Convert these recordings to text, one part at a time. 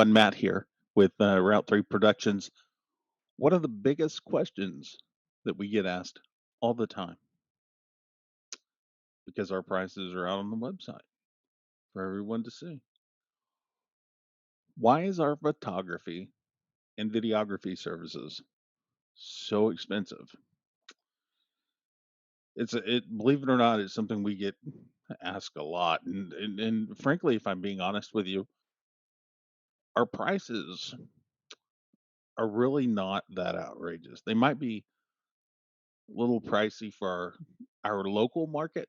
everyone, Matt here with Route 3 Productions. One of the biggest questions that we get asked all the time because our prices are out on the website for everyone to see. Why is our photography and videography services so expensive? Believe it or not, it's something we get asked a lot. And frankly, if I'm being honest with you, our prices are really not that outrageous. They might be a little pricey for our local market,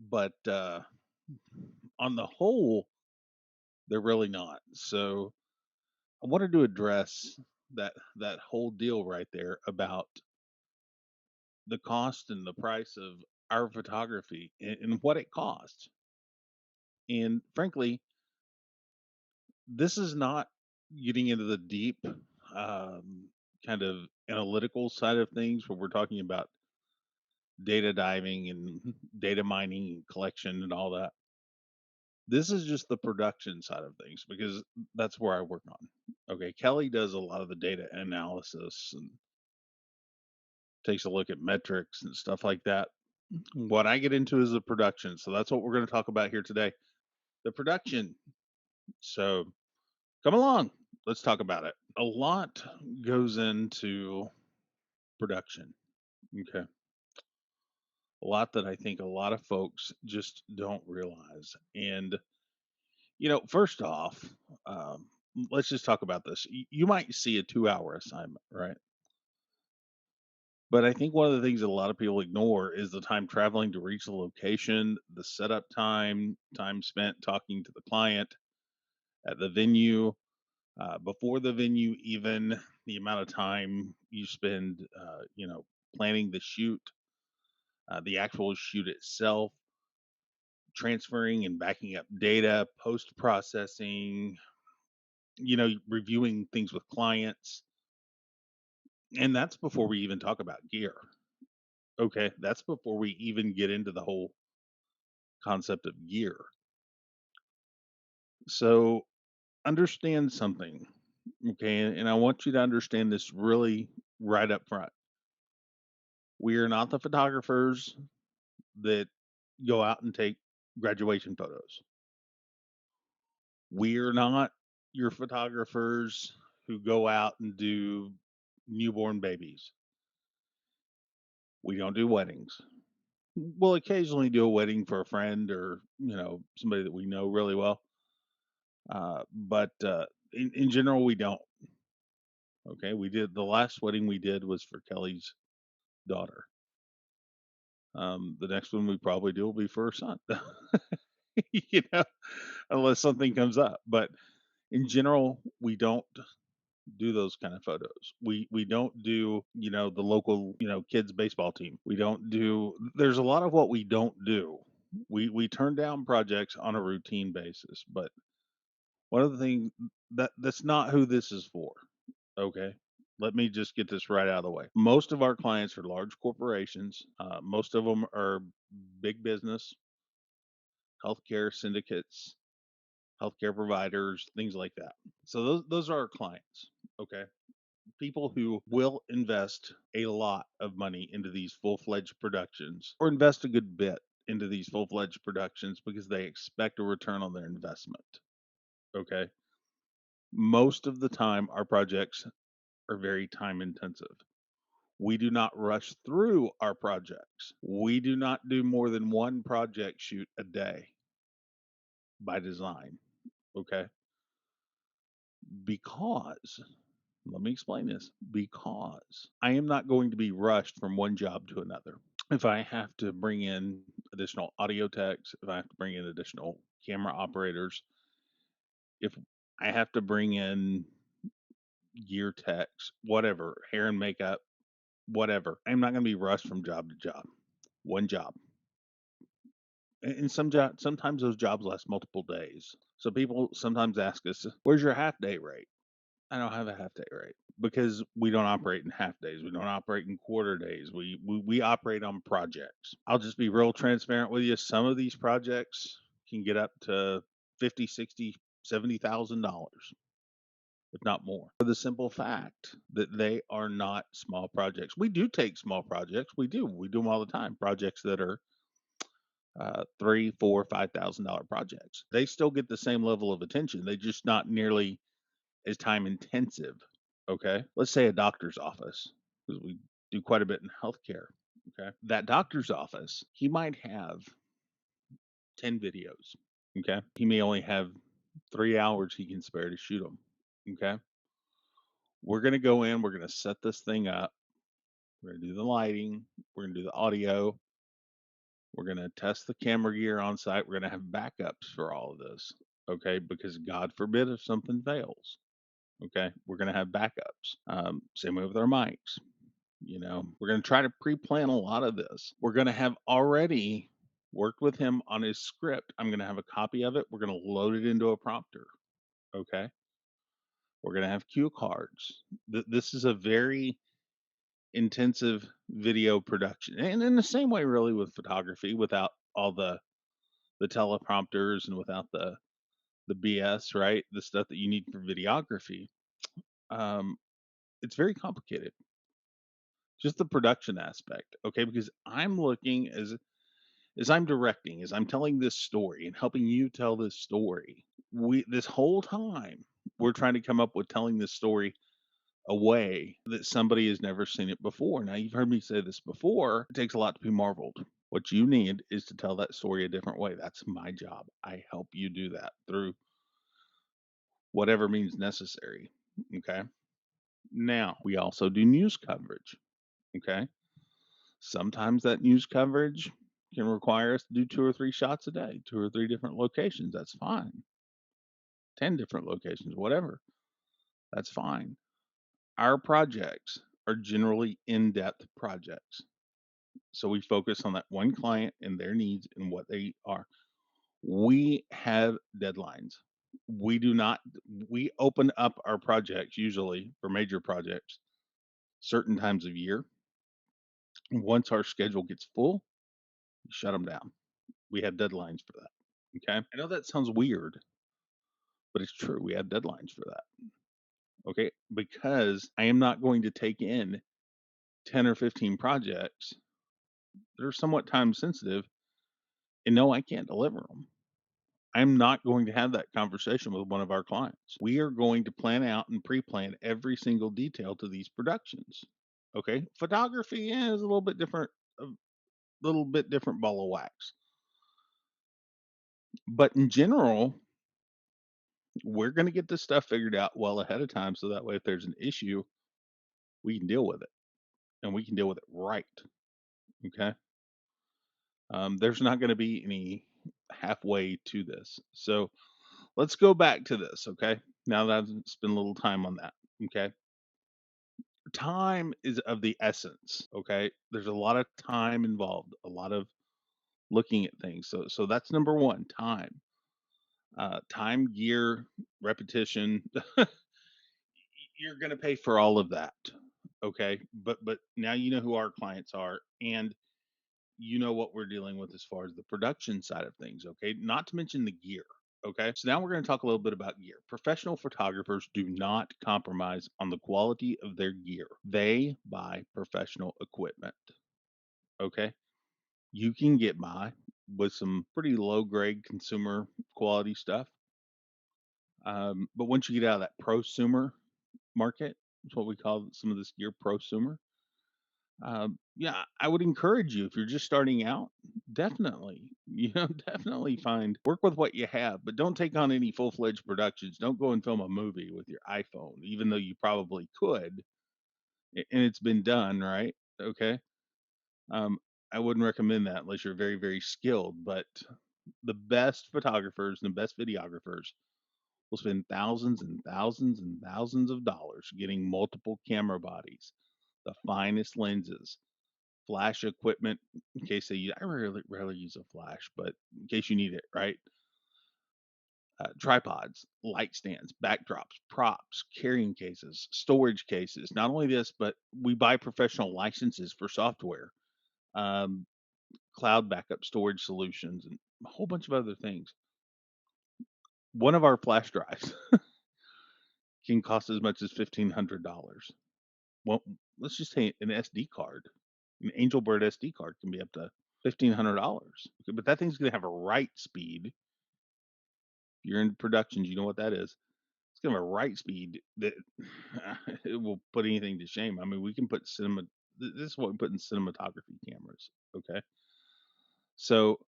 but on the whole, they're really not. So I wanted to address that whole deal right there about the cost and the price of our photography and what it costs. And frankly, this is not getting into the deep kind of analytical side of things where we're talking about data diving and data mining and collection and all that. This is just the production side of things because that's where I work on. Okay, Kelly does a lot of the data analysis and takes a look at metrics and stuff like that. What I get into is the production. So that's what we're going to talk about here today. The production. So come along. Let's talk about it. A lot goes into production. Okay. A lot that I think a lot of folks just don't realize. And, first off, um, let's just talk about this. You might see a 2-hour assignment, right? But I think one of the things that a lot of people ignore is the time traveling to reach the location, the setup time, time spent talking to the client at the venue, before the venue, even the amount of time you spend, planning the shoot, the actual shoot itself, transferring and backing up data, post processing, reviewing things with clients. And that's before we even talk about gear. Okay. That's before we even get into the whole concept of gear. So understand something, okay? And I want you to understand this really right up front. We are not the photographers that go out and take graduation photos. We are not your photographers who go out and do newborn babies. We don't do weddings. We'll occasionally do a wedding for a friend or, somebody that we know really well. But in general, we don't. Okay. We did the last wedding we did was for Kelly's daughter. The next one we probably do will be for her son, you know, unless something comes up. But in general, we don't do those kind of photos. We don't do, the local, kids baseball team. We don't do. There's a lot of what we don't do. We turn down projects on a routine basis, but one of the things that's not who this is for. Okay. Let me just get this right out of the way. Most of our clients are large corporations. Most of them are big business, healthcare syndicates, healthcare providers, things like that. So those are our clients. Okay. People who will invest a lot of money into these full-fledged productions or invest a good bit into these full-fledged productions because they expect a return on their investment. Okay. Most of the time, our projects are very time intensive. We do not rush through our projects. We do not do more than one project shoot a day by design. Okay. Because, let me explain this, because I am not going to be rushed from one job to another. If I have to bring in additional audio techs, if I have to bring in additional camera operators, if I have to bring in gear techs, whatever, hair and makeup, whatever, I'm not going to be rushed from job to job. One job. And sometimes those jobs last multiple days. So people sometimes ask us, "Where's your half day rate?" I don't have a half day rate because we don't operate in half days. We don't operate in quarter days. We operate on projects. I'll just be real transparent with you. Some of these projects can get up to 50, 60, $70,000, if not more, for the simple fact that they are not small projects. We do take small projects. We do them all the time. Projects that are three, four, $5,000 projects. They still get the same level of attention. They just not nearly as time intensive. Okay, let's say a doctor's office, because we do quite a bit in healthcare. Okay, that doctor's office, he might have 10 videos. Okay, he may only have 3 hours he can spare to shoot them. Okay, we're gonna go in. We're gonna set this thing up. We're gonna do the lighting. We're gonna do the audio. We're going to test the camera gear on site. We're going to have backups for all of this. Okay. Because God forbid if something fails. Okay. We're going to have backups. Same way with our mics. We're going to try to pre plan a lot of this. We're going to have already worked with him on his script. I'm going to have a copy of it. We're going to load it into a prompter. Okay. We're going to have cue cards. This is a very intensive video production. And in the same way, really, with photography, without all the teleprompters and without the BS, right? The stuff that you need for videography. Um, it's very complicated. Just the production aspect, okay? Because I'm looking as I'm directing, as I'm telling this story and helping you tell this story. We this whole time we're trying to come up with telling this story a way that somebody has never seen it before. Now you've heard me say this before. It takes a lot to be marveled. What you need is to tell that story a different way. That's my job. I help you do that through whatever means necessary. Okay. Now, we also do news coverage. Okay. Sometimes that news coverage can require us to do 2 or 3 shots a day, 2 or 3 different locations. That's fine. 10 different locations, whatever. That's fine. Our projects are generally in depth projects. So we focus on that one client and their needs and what they are. We have deadlines. We do not, we open up our projects usually for major projects certain times of year. Once our schedule gets full, we shut them down. We have deadlines for that. Okay. I know that sounds weird, but it's true. We have deadlines for that. Okay. Because I am not going to take in 10 or 15 projects that are somewhat time sensitive and no, I can't deliver them. I'm not going to have that conversation with one of our clients. We are going to plan out and pre plan every single detail to these productions. Okay. Photography is a little bit different ball of wax. But in general, we're going to get this stuff figured out well ahead of time so that way if there's an issue, we can deal with it and we can deal with it right. Okay. There's not going to be any halfway to this. So let's go back to this. Okay. Now that I've spent a little time on that. Okay. Time is of the essence. Okay. There's a lot of time involved, a lot of looking at things. So that's number one, time. Time, gear, repetition. You're going to pay for all of that. Okay. But now you know who our clients are and you know what we're dealing with as far as the production side of things. Okay. Not to mention the gear. Okay. So now we're going to talk a little bit about gear. Professional photographers do not compromise on the quality of their gear. They buy professional equipment. Okay. You can get by with some pretty low grade consumer quality stuff. But once you get out of that prosumer market, it's what we call some of this gear prosumer. Yeah, I would encourage you if you're just starting out, definitely, definitely work with what you have, but don't take on any full fledged productions. Don't go and film a movie with your iPhone, even though you probably could, and it's been done, right? Okay. Um, I wouldn't recommend that unless you're very, very skilled, but the best photographers and the best videographers will spend thousands and thousands and thousands of dollars getting multiple camera bodies, the finest lenses, flash equipment in case I rarely use a flash, but in case you need it, right? Tripods, light stands, backdrops, props, carrying cases, storage cases. Not only this, but we buy professional licenses for software, um, cloud backup storage solutions, and a whole bunch of other things. One of our flash drives can cost as much as $1,500. Well, let's just say an SD card, an Angelbird SD card can be up to $1,500. Okay, but that thing's gonna have a write speed. If you're in productions, you know what that is. It's gonna have a write speed that it will put anything to shame. I mean, we can put this is what we put in cinematography cameras, okay? So,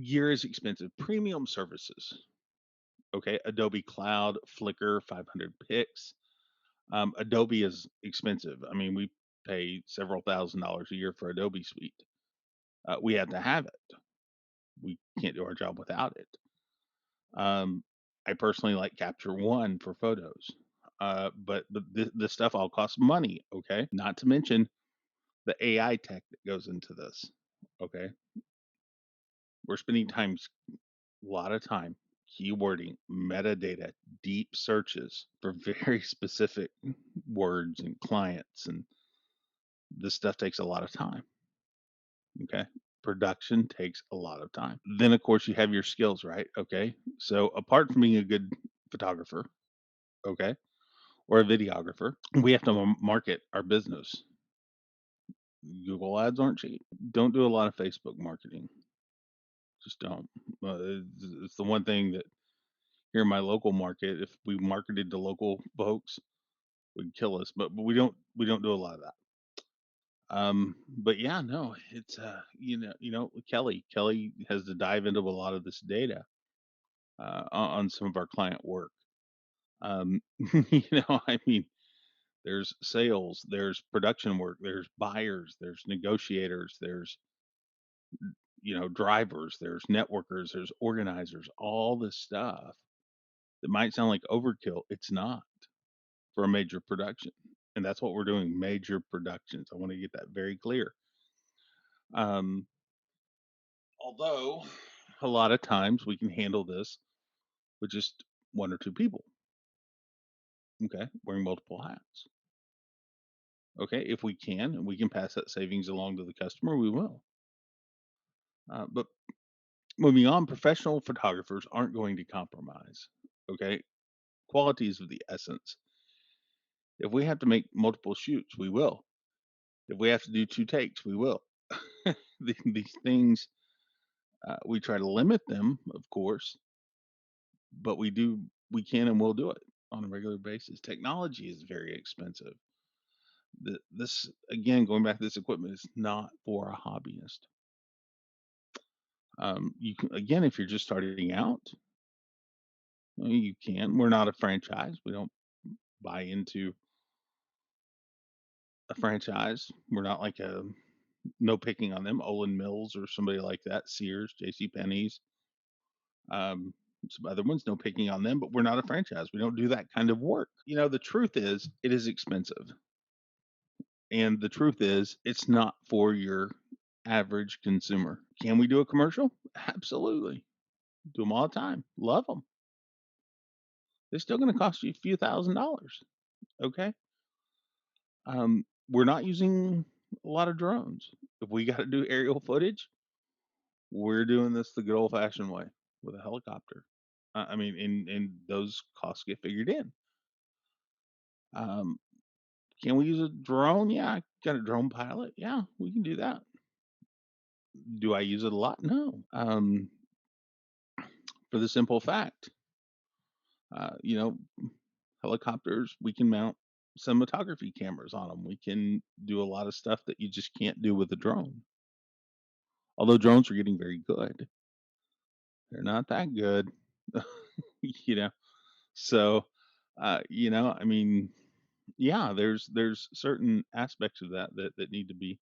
gear is expensive. Premium services, okay? Adobe Cloud, Flickr, 500 pics. Adobe is expensive. I mean, we pay several $1,000s a year for Adobe Suite. We have to have it. We can't do our job without it. I personally like Capture One for photos, but this stuff all costs money. Okay, not to mention the AI tech that goes into this. Okay, we're spending a lot of time keywording, metadata, deep searches for very specific words and clients, and this stuff takes a lot of time. Okay. Production takes a lot of time. Then, of course, you have your skills, right? Okay. So, apart from being a good photographer, okay, or a videographer, we have to market our business. Google ads aren't cheap. Don't do a lot of Facebook marketing. Just don't. It's the one thing that here in my local market, if we marketed to local folks, would kill us. But we don't do a lot of that. But yeah, no, it's Kelly has to dive into a lot of this data on some of our client work. Um, I mean, there's sales, there's production work, there's buyers, there's negotiators, there's drivers, there's networkers, there's organizers, all this stuff that might sound like overkill. It's not for a major production, and that's what we're doing. Major productions. I want to get that very clear. Um, Although a lot of times we can handle this with just one or two people, okay, wearing multiple hats. Okay, if we can and we can pass that savings along to the customer, we will. But moving on, professional photographers aren't going to compromise. Okay, quality is of the essence. If we have to make multiple shoots, we will. If we have to do two takes, we will. These things, we try to limit them, of course, but we can and will do it on a regular basis. Technology is very expensive. This again, going back to this equipment, is not for a hobbyist. You can again, if you're just starting out, you can. We're not a franchise. We don't buy into a franchise. We're not like a no picking on them, Olin Mills or somebody like that, Sears, J.C. Penney's, um, some other ones, no picking on them, but we're not a franchise. We don't do that kind of work. The truth is, it is expensive. And the truth is, it's not for your average consumer. Can we do a commercial? Absolutely. Do them all the time. Love them. They're still going to cost you a few $1,000s. Okay. We're not using a lot of drones. If we got to do aerial footage, we're doing this the good old fashioned way with a helicopter. I mean, and those costs get figured in. Um, can we use a drone? Yeah, I got a drone pilot. Yeah, we can do that. Do I use it a lot? No. For the simple fact, uh, you know, helicopters, we can mount cinematography cameras on them. We can do a lot of stuff that you just can't do with a drone. Although drones are getting very good, they're not that good, you know. So, I mean, yeah, there's certain aspects of that need to be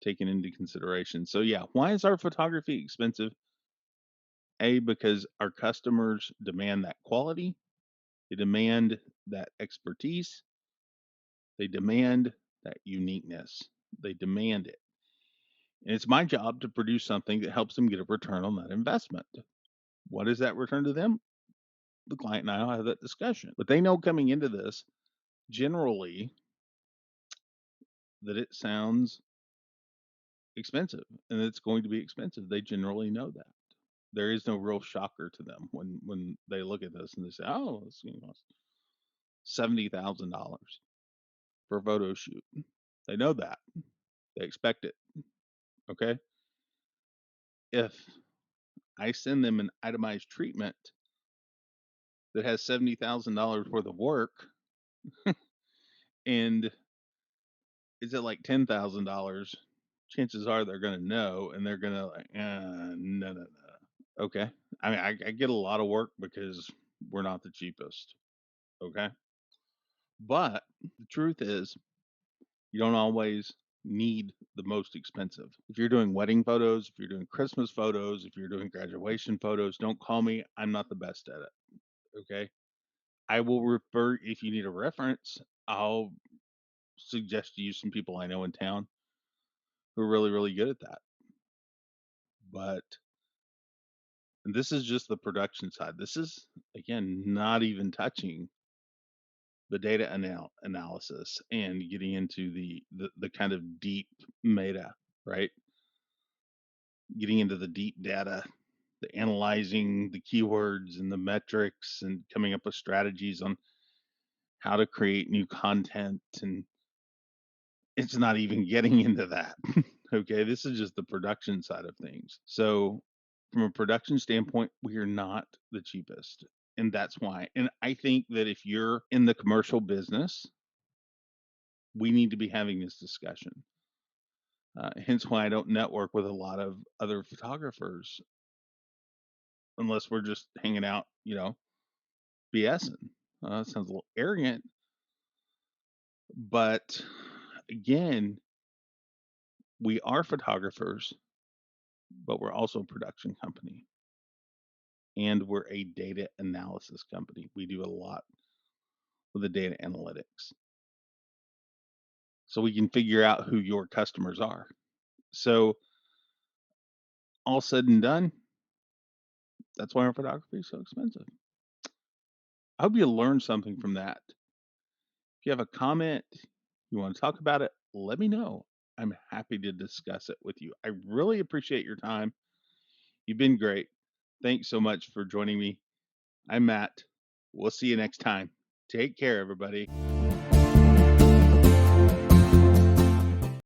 taken into consideration. So, yeah, why is our photography expensive? A, because our customers demand that quality, they demand that expertise, they demand that uniqueness. They demand it. And it's my job to produce something that helps them get a return on that investment. What is that return to them? The client and I will have that discussion. But they know coming into this, generally, that it sounds expensive and it's going to be expensive. They generally know that. there is no real shocker to them when they look at this and they say, "Oh, it's $70,000 for a photo shoot." They know that. They expect it. Okay. If I send them an itemized treatment that has $70,000 worth of work and it's at like $10,000, chances are they're going to know and they're going to like, no, no, no. Okay. I mean, I get a lot of work because we're not the cheapest. Okay. But the truth is, you don't always need the most expensive. If you're doing wedding photos, if you're doing Christmas photos, if you're doing graduation photos, don't call me. I'm not the best at it. Okay. I will refer, if you need a reference, I'll suggest to you some people I know in town who are really, really good at that. But this is just the production side. This is, again, not even touching the data analysis and getting into the kind of deep meta, right? Getting into the deep data, the analyzing the keywords and the metrics and coming up with strategies on how to create new content. And it's not even getting into that. Okay. This is just the production side of things. So, from a production standpoint, we are not the cheapest. And that's why. And I think that if you're in the commercial business, we need to be having this discussion. Hence why I don't network with a lot of other photographers unless we're just hanging out, BSing. That sounds a little arrogant, but again, we are photographers, but we're also a production company and we're a data analysis company. We do a lot with the data analytics. So we can figure out who your customers are. So, all said and done, that's why our photography is so expensive. I hope you learned something from that. If you have a comment, you want to talk about it, let me know. I'm happy to discuss it with you. I really appreciate your time. You've been great. Thanks so much for joining me. I'm Matt. We'll see you next time. Take care, everybody.